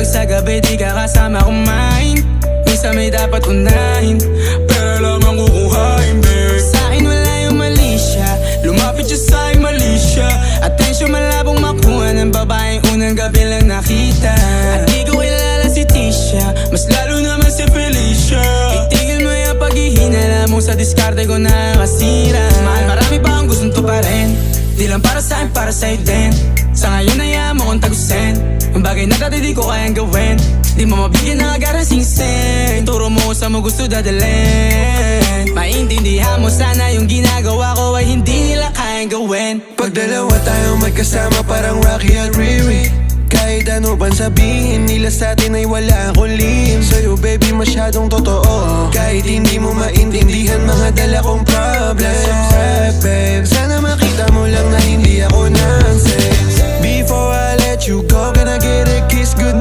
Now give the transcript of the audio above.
Pag sa gabi di ka kasama kumain, minsan may dapat unahin, pero lamang kukuhain, babe. Sa'kin wala yung mali siya, lumapit siya sa'kin mali siya. Atensyon malabong makuha ng babaeng unang gabi lang nakita. At di ko kilala si Tisha, mas lalo naman si Felicia. Itigil mo yung paghihinala mo sa diskarte ko nakasira. Mahal, marami pa ang gustong tuparin, di lang para sa'kin, para sa'yo din. Sa ngayon hayaan mo kong tagusin ang bagay na dati di ko kayang gawin. Di mo mabigyan ng agarang singsing, turo mo kung saan mo gusto dadalhin. Maintindihan mo sana yung ginagawa ko ay hindi nila kayang gawin. Pag dalawa tayong magkasama parang Rocky at Riri, kahit ano pang sabihin nila sa'tin ay wala akong lihim. Sa'yo baby masyadong totoo, kahit hindi mo maintindihan mga dala kong problems. Babe, sana makita mo lang na hindi ako nonsense. Before I let you go, can I get a kiss good